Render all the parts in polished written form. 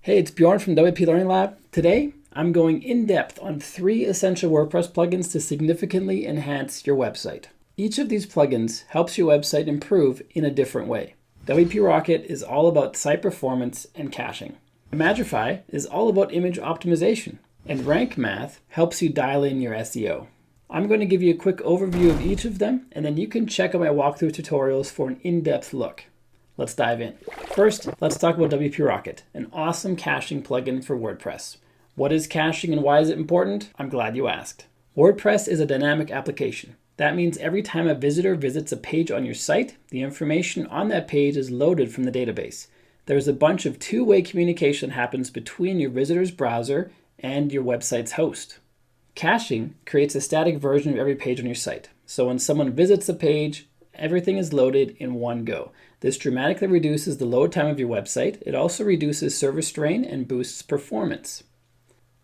Hey, it's Bjorn from WPLearningLab. Today, I'm going in depth on 3 essential WordPress plugins to significantly enhance your website. Each of these plugins helps your website improve in a different way. WP Rocket is all about site performance and caching. Imagify is all about image optimization. And RankMath helps you dial in your SEO. I'm going to give you a quick overview of each of them, and then you can check out my walkthrough tutorials for an in-depth look. Let's dive in. First, let's talk about WP Rocket, an awesome caching plugin for WordPress. What is caching and why is it important? I'm glad you asked. WordPress is a dynamic application. That means every time a visitor visits a page on your site, the information on that page is loaded from the database. There's a bunch of two-way communication that happens between your visitor's browser and your website's host. Caching creates a static version of every page on your site. So when someone visits a page, everything is loaded in one go. This dramatically reduces the load time of your website. It also reduces server strain and boosts performance.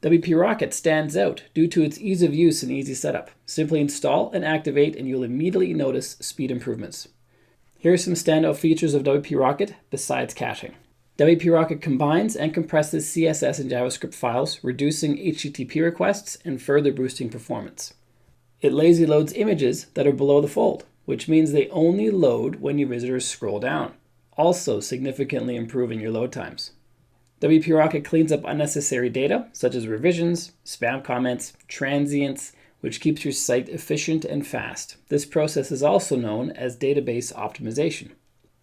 WP Rocket stands out due to its ease of use and easy setup. Simply install and activate and you'll immediately notice speed improvements. Here are some standout features of WP Rocket besides caching. WP Rocket combines and compresses CSS and JavaScript files, reducing HTTP requests and further boosting performance. It lazy loads images that are below the fold, which means they only load when your visitors scroll down, also significantly improving your load times. WP Rocket cleans up unnecessary data, such as revisions, spam comments, transients, which keeps your site efficient and fast. This process is also known as database optimization.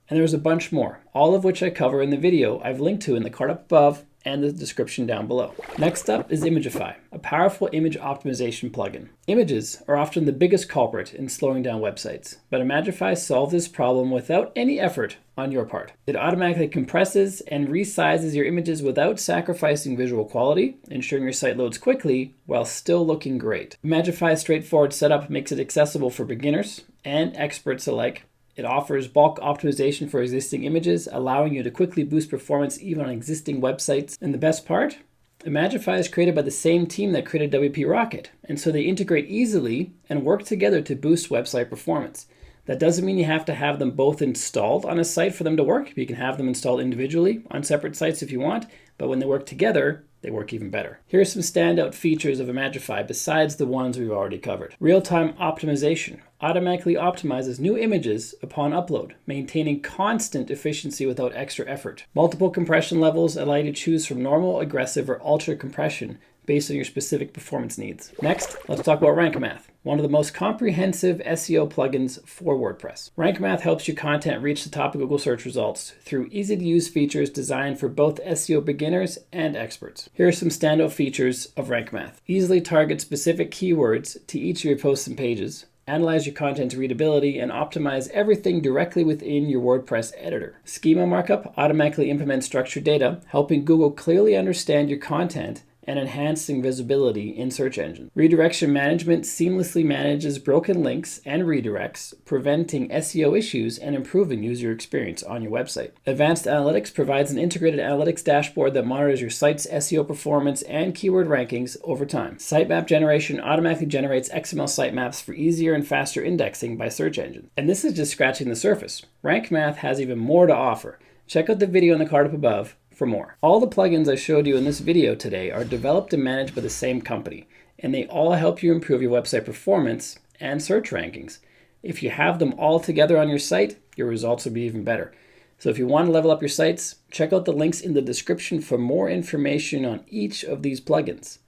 And there's a bunch more, all of which I cover in the video I've linked to in the card up above and the description down below. Next up is Imagify, a powerful image optimization plugin. Images are often the biggest culprit in slowing down websites, but Imagify solves this problem without any effort on your part. It automatically compresses and resizes your images without sacrificing visual quality, ensuring your site loads quickly while still looking great. Imagify's straightforward setup makes it accessible for beginners and experts alike. It offers bulk optimization for existing images, allowing you to quickly boost performance even on existing websites. And the best part? Imagify is created by the same team that created WP Rocket, and so they integrate easily and work together to boost website performance. That doesn't mean you have to have them both installed on a site for them to work. You can have them installed individually on separate sites if you want, but when they work together, they work even better. Here are some standout features of Imagify besides the ones we've already covered. Real-time optimization automatically optimizes new images upon upload, maintaining constant efficiency without extra effort. Multiple compression levels allow you to choose from normal, aggressive, or ultra compression based on your specific performance needs. Next, let's talk about RankMath, one of the most comprehensive SEO plugins for WordPress. RankMath helps your content reach the top of Google search results through easy-to-use features designed for both SEO beginners and experts. Here are some standout features of RankMath. Easily target specific keywords to each of your posts and pages. Analyze your content's readability and optimize everything directly within your WordPress editor. Schema markup automatically implements structured data, helping Google clearly understand your content and enhancing visibility in search engines. Redirection management seamlessly manages broken links and redirects, preventing SEO issues and improving user experience on your website. Advanced Analytics provides an integrated analytics dashboard that monitors your site's SEO performance and keyword rankings over time. Sitemap generation automatically generates XML sitemaps for easier and faster indexing by search engines. And this is just scratching the surface. RankMath has even more to offer. Check out the video in the card up above for more. All the plugins I showed you in this video today are developed and managed by the same company, and they all help you improve your website performance and search rankings. If you have them all together on your site, your results will be even better. So if you want to level up your sites, check out the links in the description for more information on each of these plugins.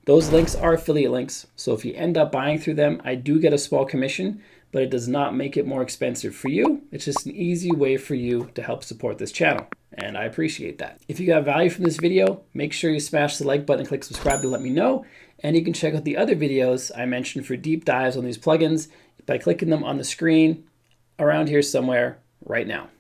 Those links are affiliate links, so if you end up buying through them, I do get a small commission, but it does not make it more expensive for you. It's just an easy way for you to help support this channel, and I appreciate that. If you got value from this video, make sure you smash the like button and click subscribe to let me know, and you can check out the other videos I mentioned for deep dives on these plugins by clicking them on the screen around here somewhere right now.